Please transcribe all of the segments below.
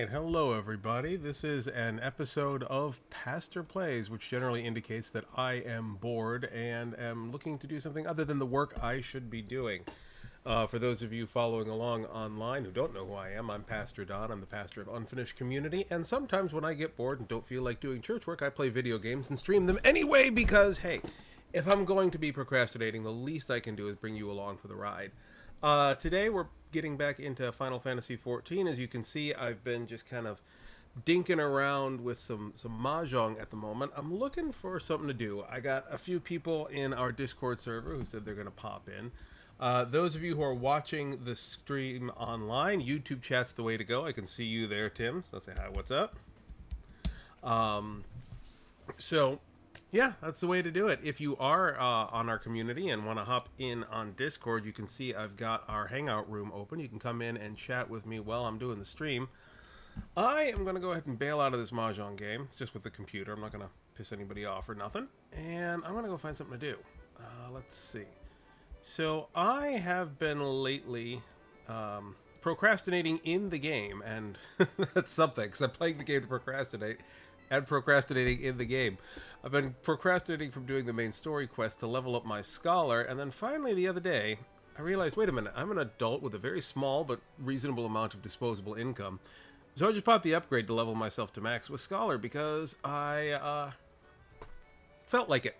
Alright, hello everybody. This is an episode of Pastor Plays, which generally indicates that I am bored and am looking to do something other than the work I should be doing. For those of you following along online who don't know who I am, I'm Pastor Don. I'm the pastor of Unfinished Community, and sometimes when I get bored and don't feel like doing church work, I play video games and stream them anyway because, hey, if I'm going to be procrastinating, the least I can do is bring you along for the ride. Today we're getting back into Final Fantasy XIV. As you can see, I've been just kind of dinking around with some mahjong at the moment. I'm looking for something to do. I got a few people in our Discord server who said they're going to pop in. Those of you who are watching the stream online, YouTube chat's the way to go. I can see you there, Tim. So say hi, what's up? Yeah, that's the way to do it. If you are on our community and want to hop in on Discord, you can see I've got our Hangout room open. You can come in and chat with me while I'm doing the stream. I am going to go ahead and bail out of this Mahjong game. It's just with the computer. I'm not going to piss anybody off or nothing. And I'm going to go find something to do. Let's see. So I have been lately procrastinating in the game. And that's something, because I'm playing the game to procrastinate. And procrastinating in the game. I've been procrastinating from doing the main story quest to level up my scholar, and then finally the other day, I realized, wait a minute, I'm an adult with a very small but reasonable amount of disposable income. So I just popped the upgrade to level myself to max with scholar because I felt like it.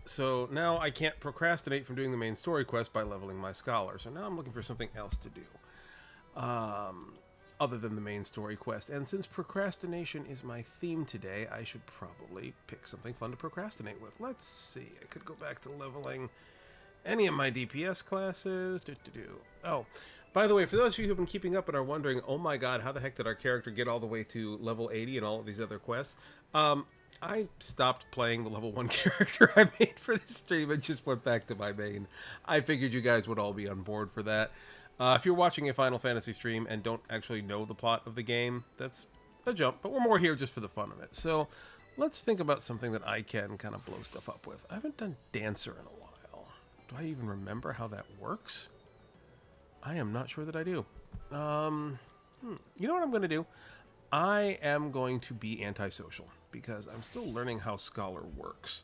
So now I can't procrastinate from doing the main story quest by leveling my scholar. So now I'm looking for something else to do. Other than the main story quest. And since procrastination is my theme today, I should probably pick something fun to procrastinate with. Let's see. I could go back to leveling any of my DPS classes. Oh, by the way, for those of you who've been keeping up and are wondering, oh my god, how the heck did our character get all the way to level 80 and all of these other quests? I stopped playing the level 1 character I made for this stream and just went back to my main. I figured you guys would all be on board for that. If you're watching a Final Fantasy stream and don't actually know the plot of the game, that's a jump, but we're more here just for the fun of it. So let's think about something that I can kind of blow stuff up with. I haven't done Dancer in a while. Do I even remember how that works? I am not sure that I do. You know what I'm going to do? I am going to be antisocial because I'm still learning how Scholar works.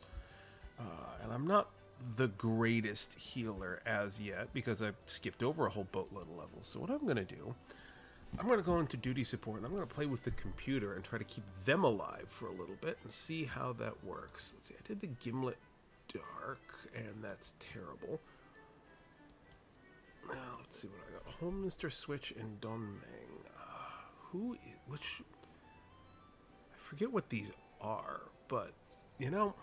And I'm not the greatest healer as yet because I've skipped over a whole boatload of levels. So what I'm going to do, I'm going to go into duty support and I'm going to play with the computer and try to keep them alive for a little bit and see how that works. Let's see, I did the Gimlet Dark and that's terrible. Now let's see what I got. Home Mr. Switch and Donmeng. Which, I forget what these are, but you know,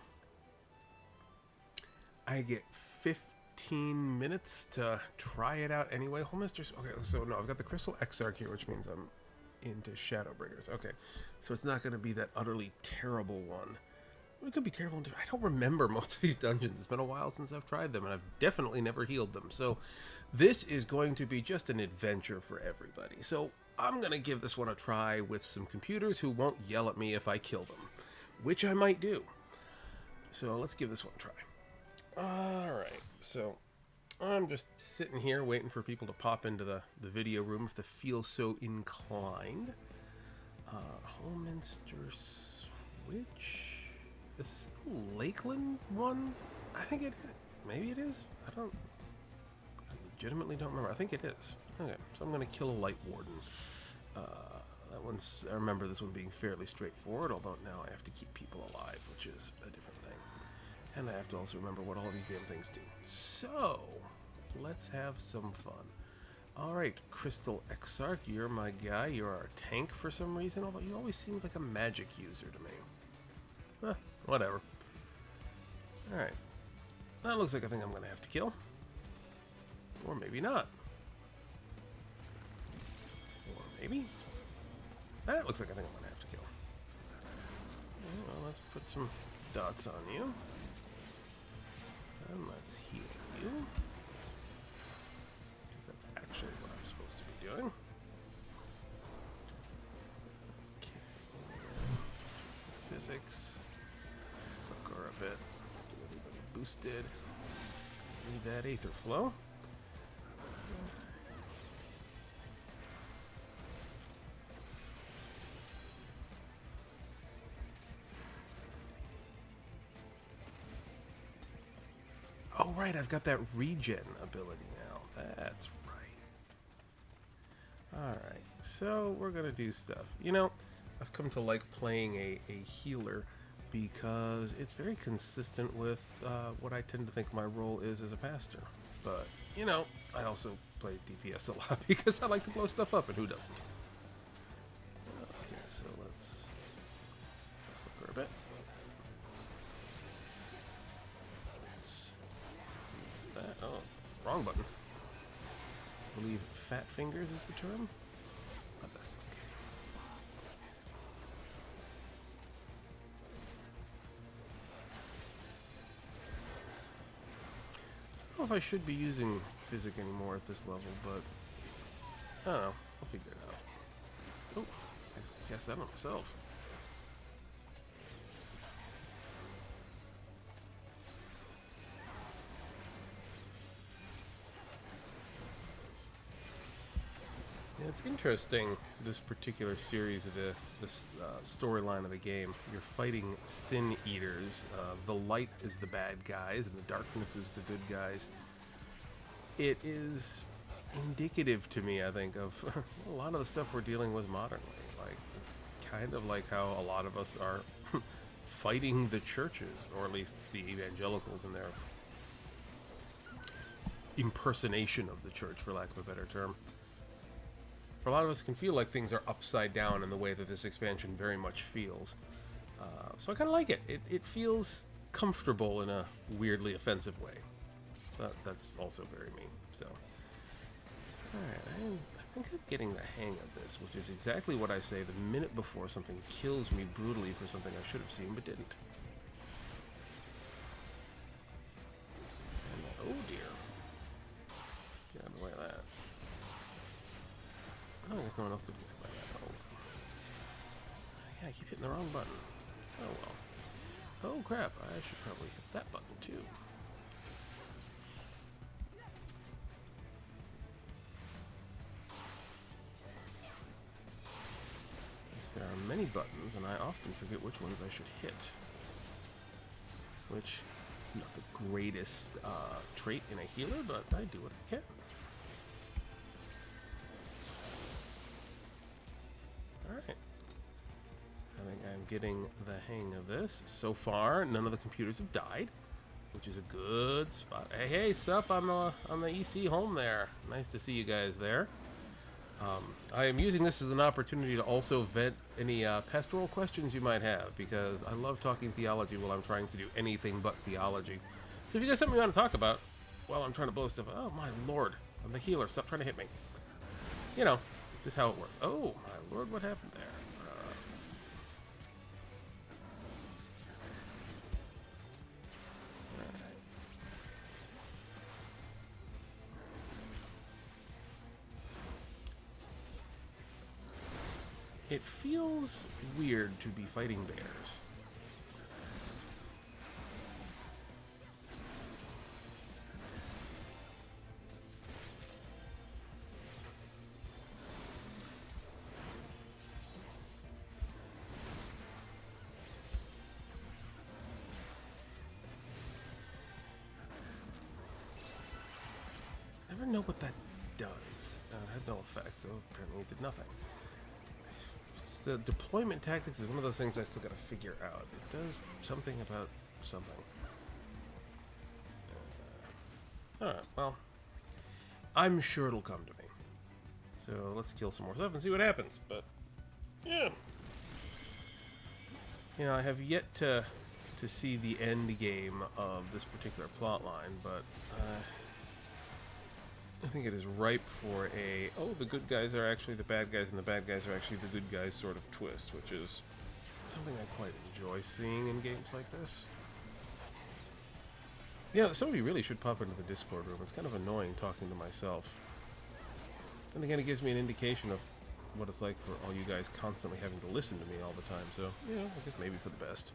I get 15 minutes to try it out anyway. Okay, so no, I've got the Crystal Exarch here, which means I'm into Shadowbringers. Okay, so it's not going to be that utterly terrible one. It could be terrible. I don't remember most of these dungeons. It's been a while since I've tried them, and I've definitely never healed them. So this is going to be just an adventure for everybody. So I'm going to give this one a try with some computers who won't yell at me if I kill them, which I might do. So let's give this one a try. Alright, so I'm just sitting here waiting for people to pop into the video room if they feel so inclined. Holminster Switch? Is this the Lakeland one? I think it is. Maybe it is? I legitimately don't remember. I think it is. Okay, so I'm going to kill a Light Warden. That one's, I remember this one being fairly straightforward, although now I have to keep people alive, which is a different thing. And I have to also remember what all these damn things do. So, let's have some fun. Alright, Crystal Exarch, you're my guy. You're our tank for some reason, although you always seemed like a magic user to me. Whatever. Alright. That looks like a thing I'm going to have to kill. Or maybe not. Or maybe. That looks like a thing I'm going to have to kill. Well, let's put some dots on you. And let's heal you. Because that's actually what I'm supposed to be doing. Okay. Physics. Sucker a bit. Get everybody boosted. Need that Aether Flow. right, I've got that regen ability now. That's right. Alright, so we're going to do stuff. You know, I've come to like playing a healer because it's very consistent with what I tend to think my role is as a pastor. But, you know, I also play DPS a lot because I like to blow stuff up, and who doesn't? Okay, so let's look for a bit. Oh, wrong button. I believe fat fingers is the term. But that's okay. I don't know if I should be using physic anymore at this level, but I don't know. I'll figure it out. Oh, I cast that on myself. Yeah, it's interesting, this particular series of this storyline of the game. You're fighting sin eaters. The light is the bad guys, and the darkness is the good guys. It is indicative to me, I think, of a lot of the stuff we're dealing with modernly. Like, it's kind of like how a lot of us are fighting the churches, or at least the evangelicals in their impersonation of the church, for lack of a better term. For a lot of us, it can feel like things are upside down in the way that this expansion very much feels. So I kind of like it. It feels comfortable in a weirdly offensive way. But that's also very mean. So, alright, I think I'm getting the hang of this, which is exactly what I say the minute before something kills me brutally for something I should have seen but didn't. And, oh dear. Get out of the way of that. Oh, I guess no one else did get by that. Oh. Yeah, I keep hitting the wrong button. Oh well. Oh crap, I should probably hit that button too. There are many buttons, and I often forget which ones I should hit. Which, not the greatest trait in a healer, but I do what I can. Alright. I think I'm getting the hang of this. So far, none of the computers have died, which is a good spot. Hey, hey, sup on the EC home there. Nice to see you guys there. I am using this as an opportunity to also vent any pastoral questions you might have, because I love talking theology while I'm trying to do anything but theology. So if you got something you want to talk about while I'm trying to blow stuff up, oh my lord, I'm the healer, stop trying to hit me. You know, just how it works. Oh my lord, what happened there? It feels weird to be fighting bears. Never know what that does. It had no effect, so apparently it did nothing. The deployment tactics is one of those things I still gotta figure out. It does something about something. Alright, well, I'm sure it'll come to me. So let's kill some more stuff and see what happens. But yeah, you know, I have yet to see the end game of this particular plot line, but I think it is ripe for a, oh, the good guys are actually the bad guys and the bad guys are actually the good guys sort of twist, which is something I quite enjoy seeing in games like this. Yeah, somebody really should pop into the Discord room. It's kind of annoying talking to myself. And again, it gives me an indication of what it's like for all you guys constantly having to listen to me all the time, so, yeah, I guess maybe for the best.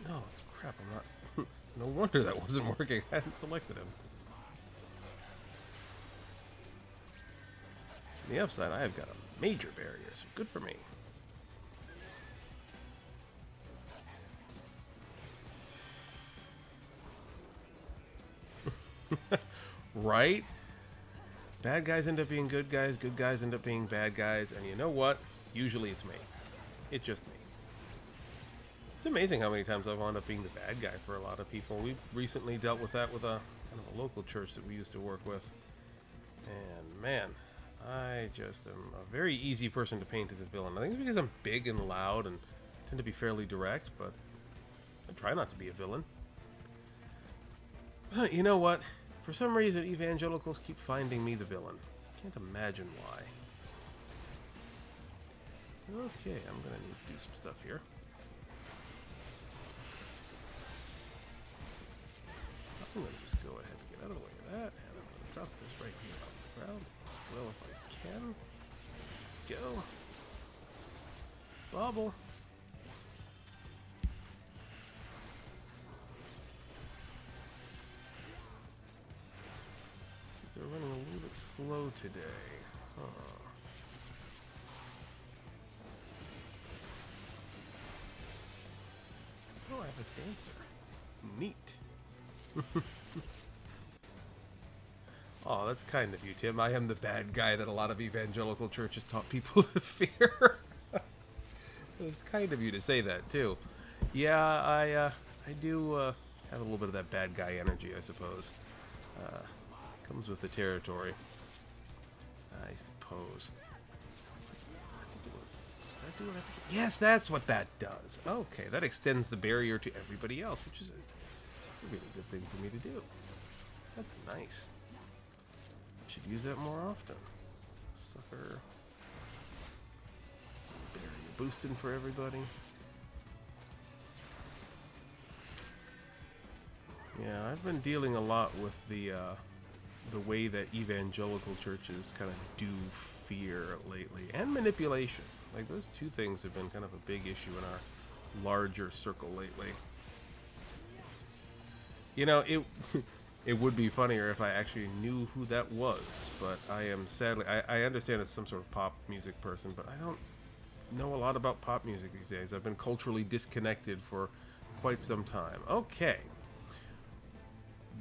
Oh, crap, I'm not... No wonder that wasn't working. I hadn't selected him. On the upside, I have got a major barrier, so good for me. Right? Bad guys end up being good guys end up being bad guys, and you know what? Usually it's me. It's just me. It's amazing how many times I've wound up being the bad guy for a lot of people. We've recently dealt with that with a kind of a local church that we used to work with. And man, I just am a very easy person to paint as a villain. I think it's because I'm big and loud and tend to be fairly direct, but I try not to be a villain. But you know what? For some reason, evangelicals keep finding me the villain. Can't imagine why. Okay, I'm gonna need to do some stuff here. I'm gonna just go ahead and get out of the way of that, and I'm gonna drop this right here off the ground as well if I can. Go. Bobble. They're running a little bit slow today. Huh. Oh, I have a dancer. Neat. Oh, that's kind of you, Tim. I am the bad guy that a lot of evangelical churches taught people to fear. It's kind of you to say that, too. Yeah, I do have a little bit of that bad guy energy, I suppose. Comes with the territory, I suppose. Does that do what I think? Yes, that's what that does. Okay, that extends the barrier to everybody else, which is a really good thing for me to do. That's nice. I should use that more often. Sucker. Barrier boosting for everybody. Yeah, I've been dealing a lot with the way that evangelical churches kind of do fear lately, and manipulation. Like, those two things have been kind of a big issue in our larger circle lately. You know, it would be funnier if I actually knew who that was, but I am sadly, I understand it's some sort of pop music person, but I don't know a lot about pop music these days. I've been culturally disconnected for quite some time. Okay.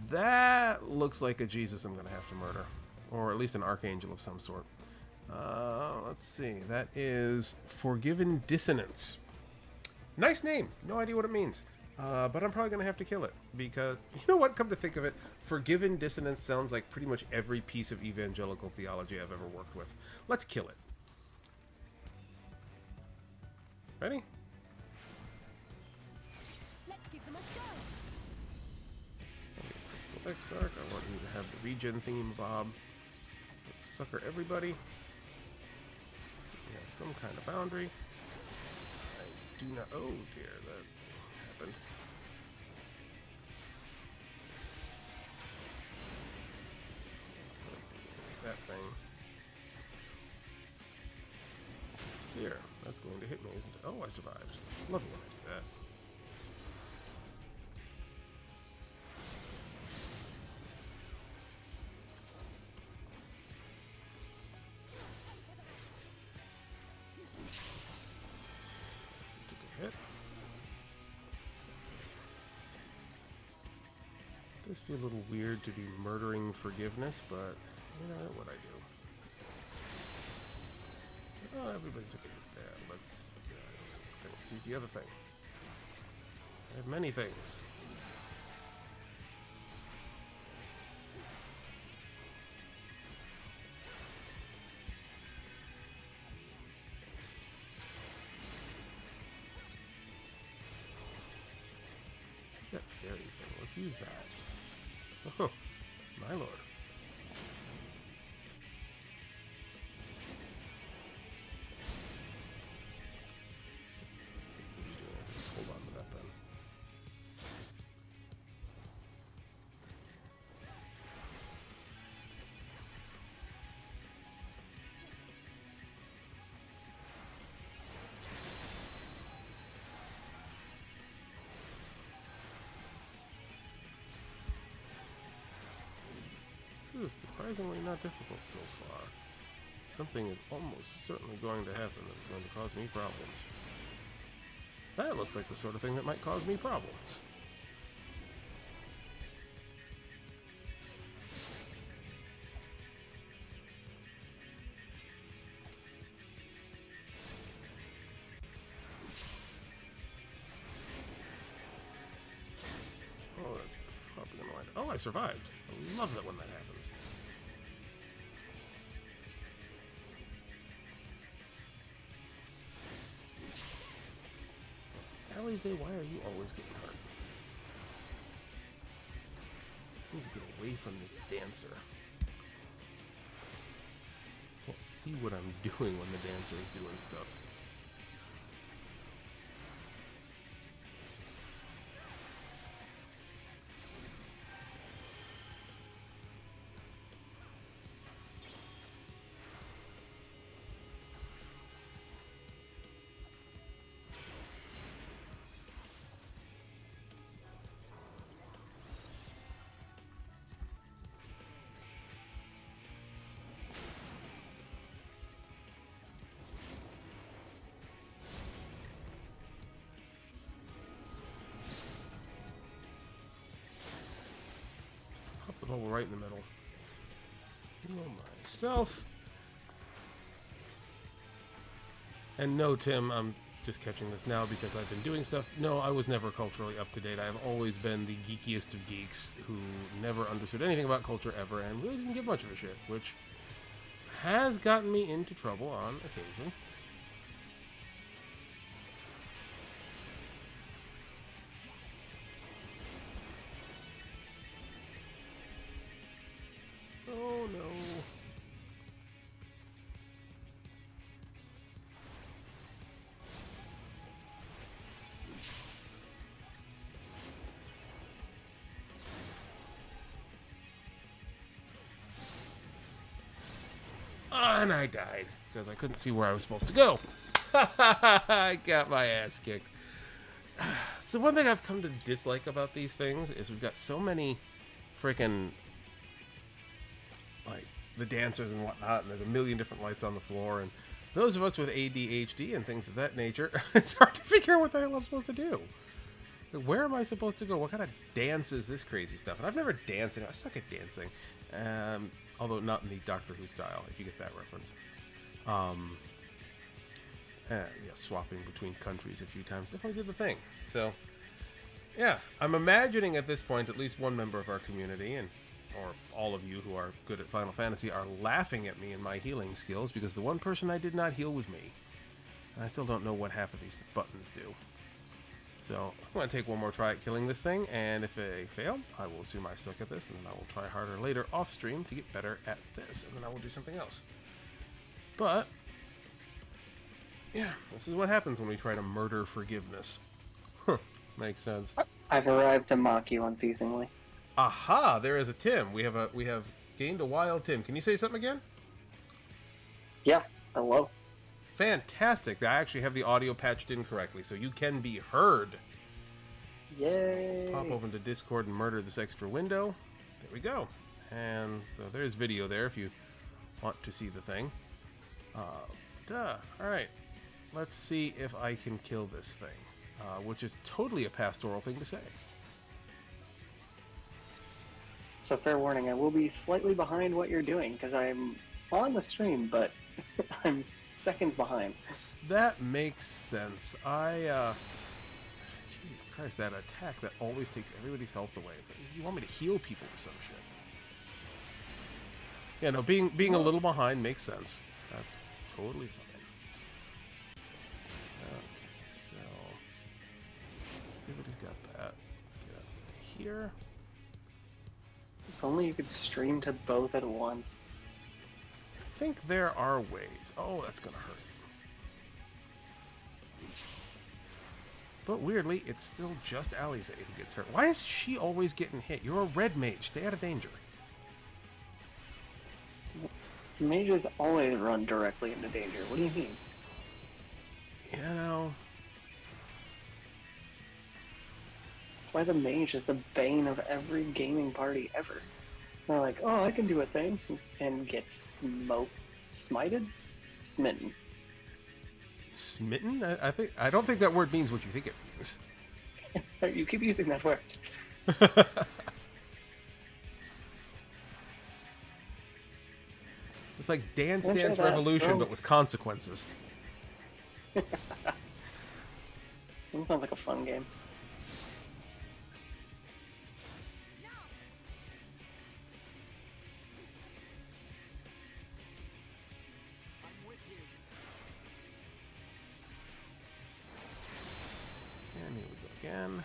That looks like a Jesus I'm going to have to murder. Or at least an archangel of some sort. Let's see. That is Forgiven Dissonance. Nice name. No idea what it means. But I'm probably going to have to kill it. Because, you know what? Come to think of it, Forgiven Dissonance sounds like pretty much every piece of evangelical theology I've ever worked with. Let's kill it. Ready? Exarch, I want you to have the regen theme, Bob. Let's sucker everybody. We have some kind of boundary. I do not. Oh dear, that happened. So that thing. Here, that's going to hit me, isn't it? Oh, I survived. Love it when I do that. It does feel a little weird to be murdering forgiveness, but you know what I do. Oh, everybody took a hit there. Let's use the other thing. I have many things. That fairy thing. Let's use that. Oh, my lord. Hold on to that then. This is surprisingly not difficult so far. Something is almost certainly going to happen that's going to cause me problems. That looks like the sort of thing that might cause me problems. Oh, I survived. I love that when that happens. Alize, why are you always getting hurt? I need to get away from this dancer. Can't see what I'm doing when the dancer is doing stuff. The bubble right in the middle. Heal myself. And no, Tim, I'm just catching this now because I've been doing stuff. No, I was never culturally up to date. I've always been the geekiest of geeks who never understood anything about culture ever and really didn't give much of a shit, which has gotten me into trouble on occasion. Oh no. And I died because I couldn't see where I was supposed to go. I got my ass kicked. So one thing I've come to dislike about these things is we've got so many freaking, like, the dancers and whatnot, and there's a million different lights on the floor, and those of us with ADHD and things of that nature, it's hard to figure out what the hell I'm supposed to do. Like, where am I supposed to go? What kind of dance is this crazy stuff? And I've never danced, I suck at dancing, although not in the Doctor Who style, if you get that reference. Yeah, swapping between countries a few times definitely did the thing. So, yeah, I'm imagining at this point at least one member of our community, or all of you who are good at Final Fantasy, are laughing at me and my healing skills because the one person I did not heal was me. And I still don't know what half of these buttons do. So, I'm going to take one more try at killing this thing, and if I fail, I will assume I suck at this, and then I will try harder later off stream to get better at this, and then I will do something else. But, yeah, this is what happens when we try to murder forgiveness. Huh, makes sense. I've arrived to mock you unceasingly. Aha, there is a Tim. We have gained a wild Tim. Can you say something again? Yeah, hello. Fantastic. I actually have the audio patched in correctly, so you can be heard. Yay. Pop open to Discord and murder this extra window. There we go. And so there's video there if you want to see the thing. Alright. Let's see if I can kill this thing, which is totally a pastoral thing to say. So fair warning, I will be slightly behind what you're doing, because I'm on the stream, but I'm seconds behind. That makes sense. Jesus Christ, that attack that always takes everybody's health away. It's like, you want me to heal people or some shit. Yeah, no, being a little behind makes sense. That's totally fine. Okay, so everybody's got that. Let's get out of here. If only you could stream to both at once. I think there are ways. Oh, that's gonna hurt. But weirdly, it's still just Alize who gets hurt. Why is she always getting hit? You're a red mage. Stay out of danger. Mages always run directly into danger. What do you mean? You know. That's why the mage is the bane of every gaming party ever. They're like, oh, I can do a thing, and get smited? Smitten. Smitten? I don't think that word means what you think it means. You keep using that word. It's like Dance Dance Revolution, but with consequences. That sounds like a fun game. here we go again.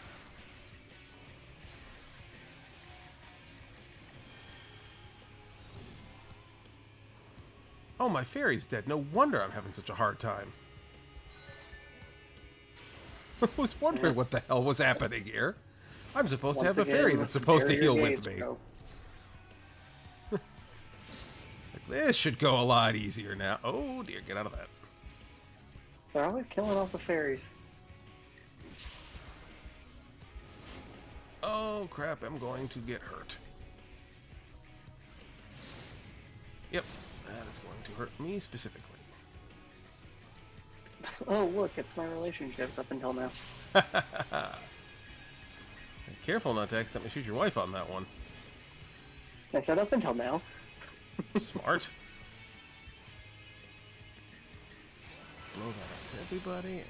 Oh, my fairy's dead. No wonder I'm having such a hard time. I was wondering what the hell was happening here. I'm supposed to have a fairy that's supposed to heal with me. Like, this should go a lot easier now. Oh dear, get out of that. They're always killing off the fairies. Oh crap, I'm going to get hurt. Yep, that is going to hurt me specifically. Oh look, it's my relationships up until now. Careful not to accidentally shoot your wife on that one. I said up until now. Smart. Blow that up to everybody, and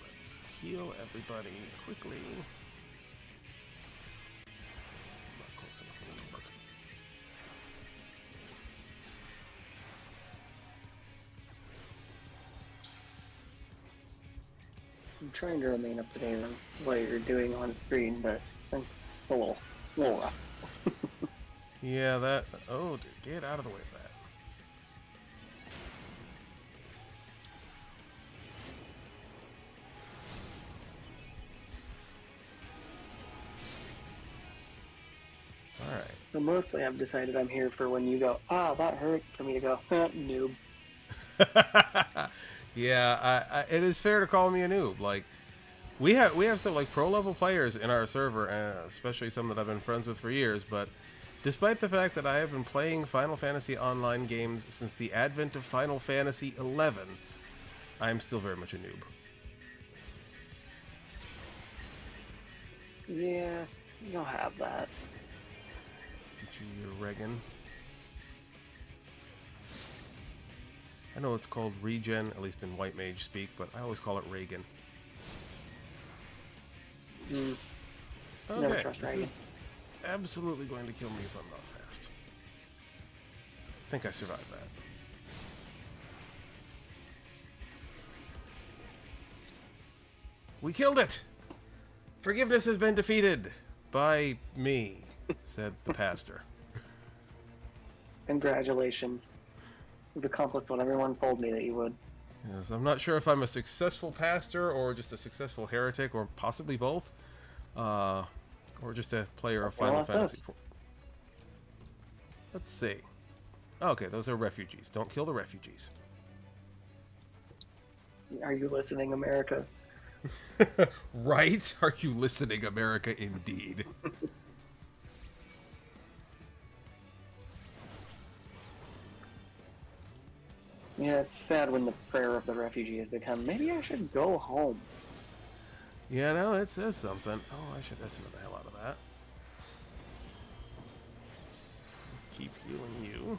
let's heal everybody quickly. Not close enough for that to work. I'm trying to remain up to date on what you're doing on screen, but it's a little rough. Yeah, that... Oh, dude, get out of the way of that. Alright. So mostly I've decided I'm here for when you go, ah, that hurt, for me to go, noob. Yeah, it is fair to call me a noob. Like, we have some like pro level players in our server, especially some that I've been friends with for years. But despite the fact that I have been playing Final Fantasy Online games since the advent of Final Fantasy XI, I am still very much a noob. Yeah, you'll have that. Teach you your Regan. I know it's called regen, at least in White Mage speak, but I always call it Reagan. Never Okay, trust this Reagan. is absolutely going to kill me if I'm not fast. I think I survived that. We killed it! Forgiveness has been defeated by me, said the pastor. Congratulations. You've accomplished what everyone told me that you would. Yes, I'm not sure if I'm a successful pastor or just a successful heretic or possibly both. Or just a player of Final Fantasy IV. Let's see. Okay, those are refugees. Don't kill the refugees. Are you listening, America? Right? Are you listening, America? Indeed. Yeah, it's sad when the prayer of the refugee has become, maybe I should go home. Yeah, no, it says something. Oh, I should listen to the hell out of that. Let's keep healing you.